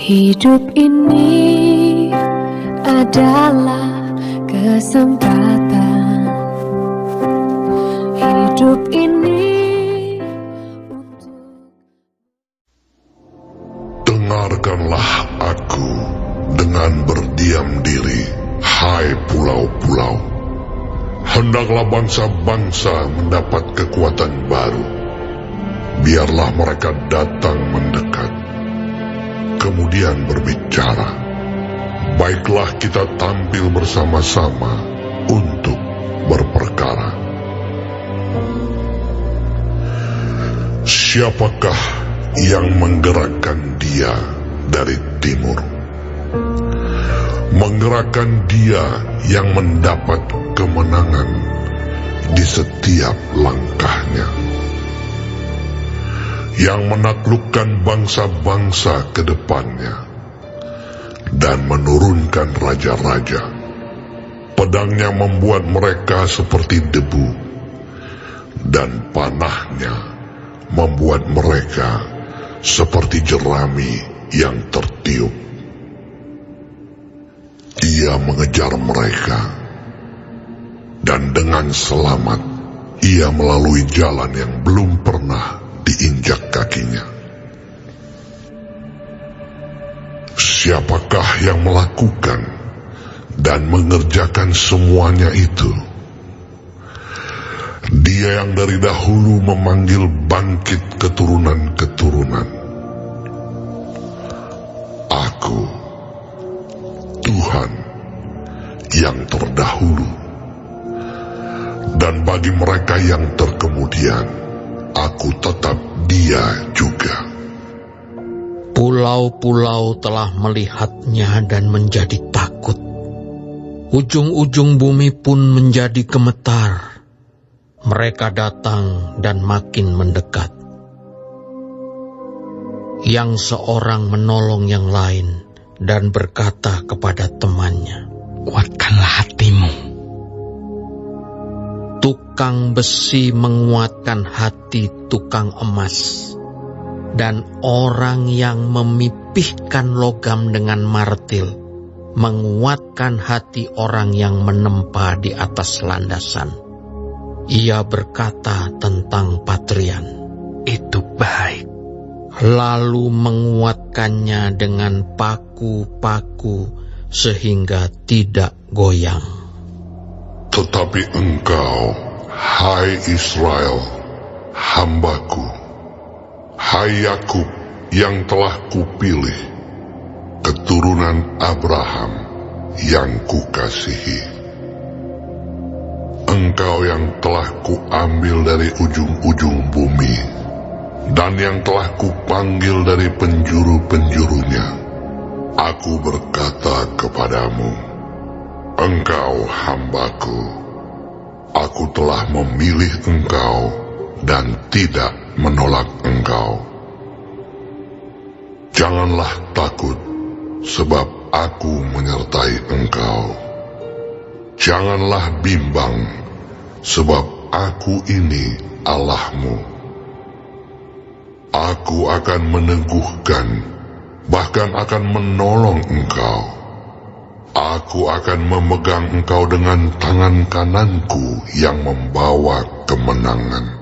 Hidup ini adalah kesempatan. Hidup ini untuk... Dengarkanlah aku dengan berdiam diri, hai pulau-pulau. Hendaklah bangsa-bangsa mendapat kekuatan baru. Biarlah mereka datang mendekat, kemudian berbicara. Baiklah kita tampil bersama-sama untuk berperkara. Siapakah yang menggerakkan dia dari timur? Menggerakkan dia yang mendapat kemenangan di setiap langkahnya, yang menaklukkan bangsa-bangsa ke depannya dan menurunkan raja-raja. Pedangnya membuat mereka seperti debu, dan panahnya membuat mereka seperti jerami yang tertiup. Ia mengejar mereka, dan dengan selamat ia melalui jalan yang belum pernah diinjak kakinya. Siapakah yang melakukan dan mengerjakan semuanya itu? Dia yang dari dahulu memanggil bangkit keturunan-keturunan. Aku, Tuhan, yang terdahulu. Dan bagi mereka yang terkemudian, aku tetap Dia juga. Pulau-pulau telah melihatnya dan menjadi takut. Ujung-ujung bumi pun menjadi gemetar. Mereka datang dan makin mendekat. Yang seorang menolong yang lain dan berkata kepada temannya, "Kuatkanlah hatimu." Tukang besi menguatkan hati tukang emas, dan orang yang memipihkan logam dengan martil menguatkan hati orang yang menempa di atas landasan. Ia berkata tentang patrian, "Itu baik." Lalu menguatkannya dengan paku-paku sehingga tidak goyang. Tetapi engkau, hai Israel, hambaku, hai Yakub yang telah kupilih, keturunan Abraham yang kukasihi. Engkau yang telah kuambil dari ujung-ujung bumi, dan yang telah kupanggil dari penjuru-penjurunya. Aku berkata kepadamu, engkau hambaku, aku telah memilih engkau dan tidak menolak engkau. Janganlah takut, sebab aku menyertai engkau. Janganlah bimbang, sebab aku ini Allahmu. Aku akan meneguhkan, bahkan akan menolong engkau. Aku akan memegang engkau dengan tangan kananku yang membawa kemenangan.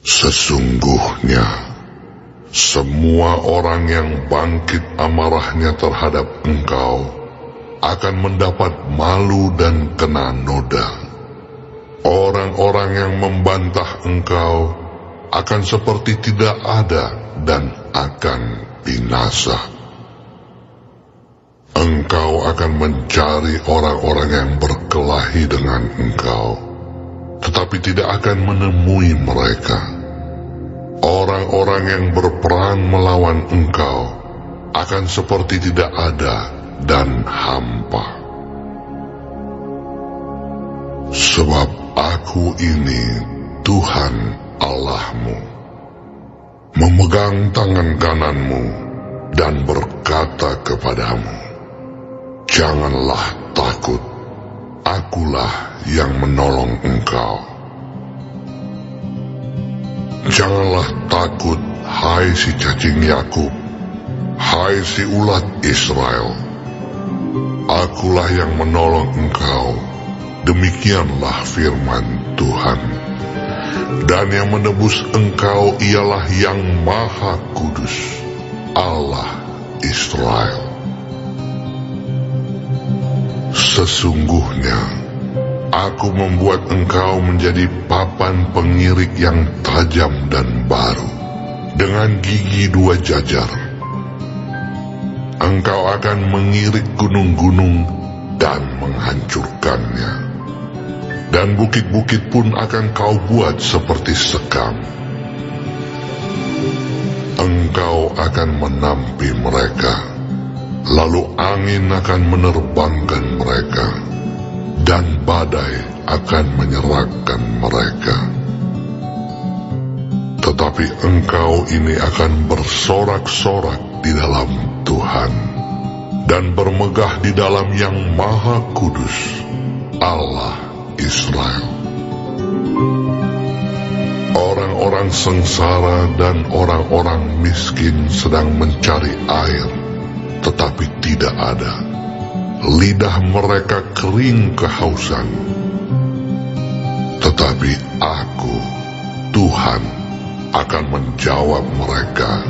Sesungguhnya, semua orang yang bangkit amarahnya terhadap engkau akan mendapat malu dan kena noda. Orang-orang yang membantah engkau akan seperti tidak ada dan akan binasa. Engkau akan mencari orang-orang yang berkelahi dengan engkau, tetapi tidak akan menemui mereka. Orang-orang yang berperang melawan engkau akan seperti tidak ada dan hampa. Sebab aku ini Tuhan Allahmu, memegang tangan kananmu dan berkata kepadamu, janganlah takut, akulah yang menolong engkau. Janganlah takut, hai si cacing Yakub, hai si ulat Israel, akulah yang menolong engkau, demikianlah firman Tuhan. Dan yang menebus engkau ialah yang Maha Kudus, Allah Israel. Sesungguhnya aku membuat engkau menjadi papan pengirik yang tajam dan baru, dengan gigi 2 jajar. Engkau akan mengirik gunung-gunung dan menghancurkannya, dan bukit-bukit pun akan kau buat seperti sekam. Engkau akan menampi mereka, lalu angin akan menerbangkan mereka, dan badai akan menyerahkan mereka. Tetapi engkau ini akan bersorak-sorak di dalam Tuhan, dan bermegah di dalam yang Maha Kudus, Allah Israel. Orang-orang sengsara dan orang-orang miskin sedang mencari air, tetapi tidak ada. Lidah mereka kering kehausan. Tetapi aku, Tuhan, akan menjawab mereka.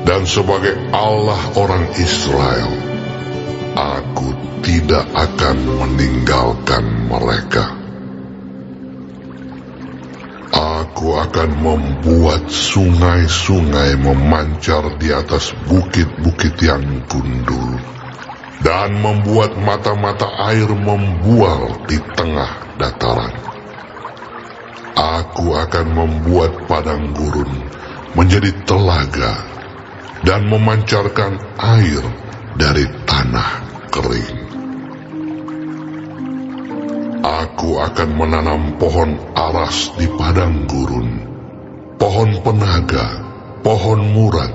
Dan sebagai Allah orang Israel, aku tidak akan meninggalkan mereka. Aku akan membuat sungai-sungai memancar di atas bukit-bukit yang gundul, dan membuat mata-mata air membual di tengah dataran. Aku akan membuat padang gurun menjadi telaga, dan memancarkan air dari tanah kering. Aku akan menanam pohon aras di padang gurun, pohon penaga, pohon murad,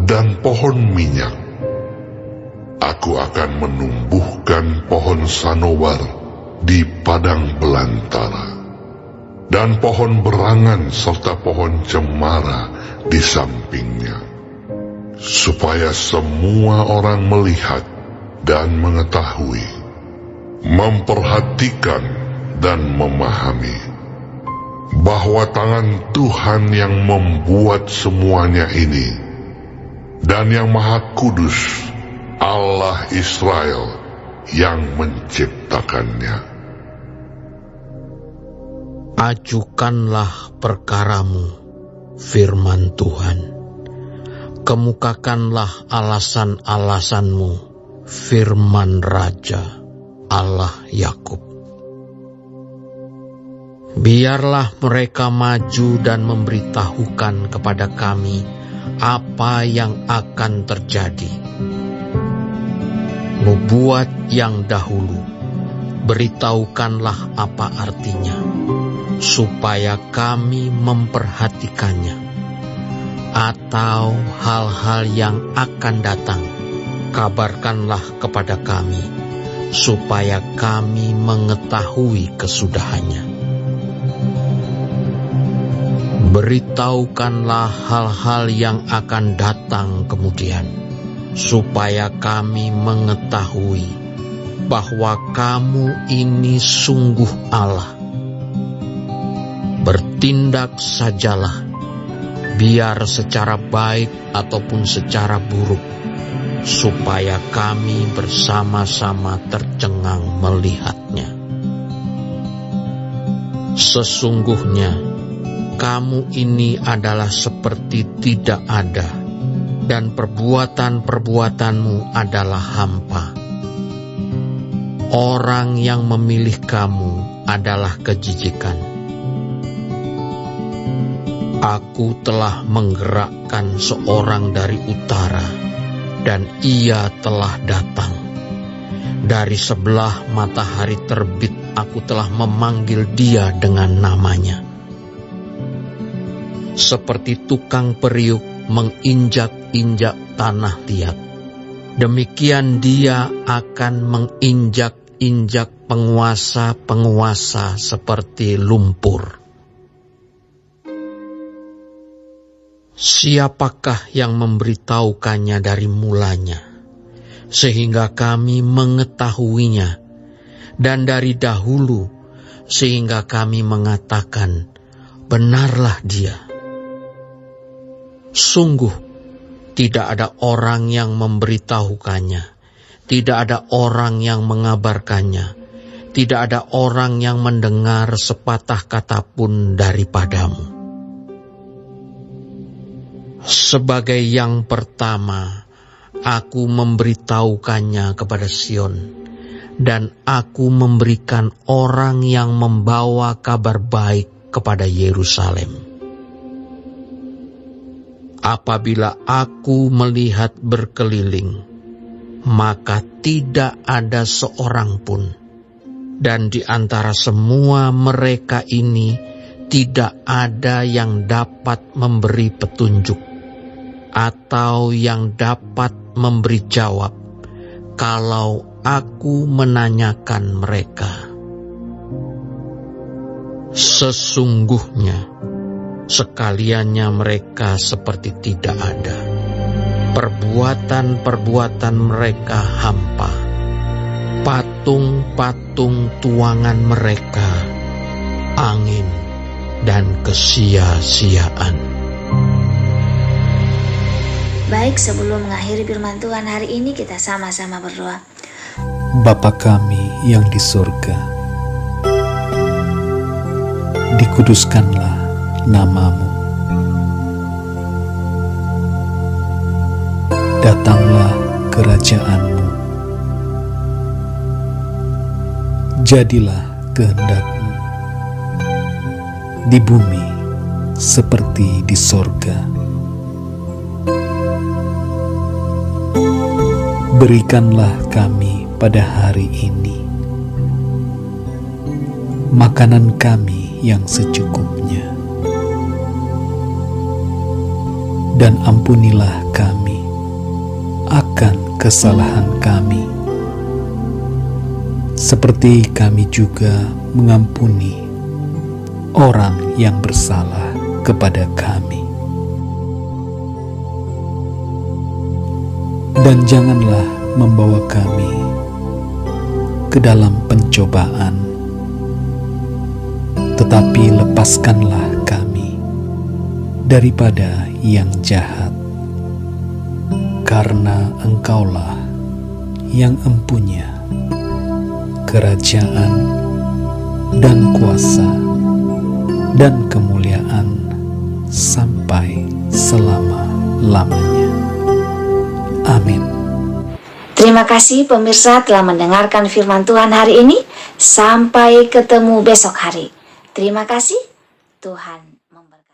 dan pohon minyak. Aku akan menumbuhkan pohon sanobar di padang belantara, dan pohon berangan serta pohon cemara di sampingnya, supaya semua orang melihat dan mengetahui, memperhatikan dan memahami, bahwa tangan Tuhan yang membuat semuanya ini, dan yang Maha Kudus, Allah Israel, yang menciptakannya. Ajukanlah perkaramu, firman Tuhan. Kemukakanlah alasan-alasanmu, firman Raja, Allah Yakub. Biarlah mereka maju dan memberitahukan kepada kami apa yang akan terjadi. Nubuat yang dahulu, beritahukanlah apa artinya, supaya kami memperhatikannya. Atau hal-hal yang akan datang, kabarkanlah kepada kami, supaya kami mengetahui kesudahannya. Beritahukanlah hal-hal yang akan datang kemudian, supaya kami mengetahui bahwa kamu ini sungguh Allah. Bertindak sajalah, biar secara baik ataupun secara buruk, supaya kami bersama-sama tercengang melihatnya. Sesungguhnya kamu ini adalah seperti tidak ada, dan perbuatan-perbuatanmu adalah hampa. Orang yang memilih kamu adalah kejijikan. Aku telah menggerakkan seorang dari utara, dan ia telah datang. Dari sebelah matahari terbit, aku telah memanggil dia dengan namanya. Seperti tukang periuk menginjak-injak tanah liat, demikian dia akan menginjak-injak penguasa-penguasa seperti lumpur. Siapakah yang memberitahukannya dari mulanya, sehingga kami mengetahuinya, dan dari dahulu, sehingga kami mengatakan, benarlah dia. Sungguh, tidak ada orang yang memberitahukannya, tidak ada orang yang mengabarkannya, tidak ada orang yang mendengar sepatah kata pun daripadamu. Sebagai yang pertama, aku memberitahukannya kepada Sion, dan aku memberikan orang yang membawa kabar baik kepada Yerusalem. Apabila aku melihat berkeliling, maka tidak ada seorang pun, dan di antara semua mereka ini tidak ada yang dapat memberi petunjuk atau yang dapat memberi jawab kalau aku menanyakan mereka. Sesungguhnya sekaliannya mereka seperti tidak ada. Perbuatan-perbuatan mereka hampa. Patung-patung tuangan mereka angin dan kesia-siaan. Baik, sebelum mengakhiri firman Tuhan hari ini, kita sama-sama berdoa. Bapa kami yang di surga, dikuduskanlah nama-Mu. Datanglah kerajaan-Mu. Jadilah kehendak-Mu di bumi seperti di sorga. Berikanlah kami pada hari ini makanan kami yang secukupnya, dan ampunilah kami akan kesalahan kami, seperti kami juga mengampuni orang yang bersalah kepada kami. Dan janganlah membawa kami ke dalam pencobaan, tetapi lepaskanlah kami daripada yang jahat, karena Engkaulah yang empunya kerajaan dan kuasa dan kemuliaan sampai selama-lamanya. Amin. Terima kasih pemirsa telah mendengarkan firman Tuhan hari ini. Sampai ketemu besok hari. Terima kasih. Tuhan memberkati.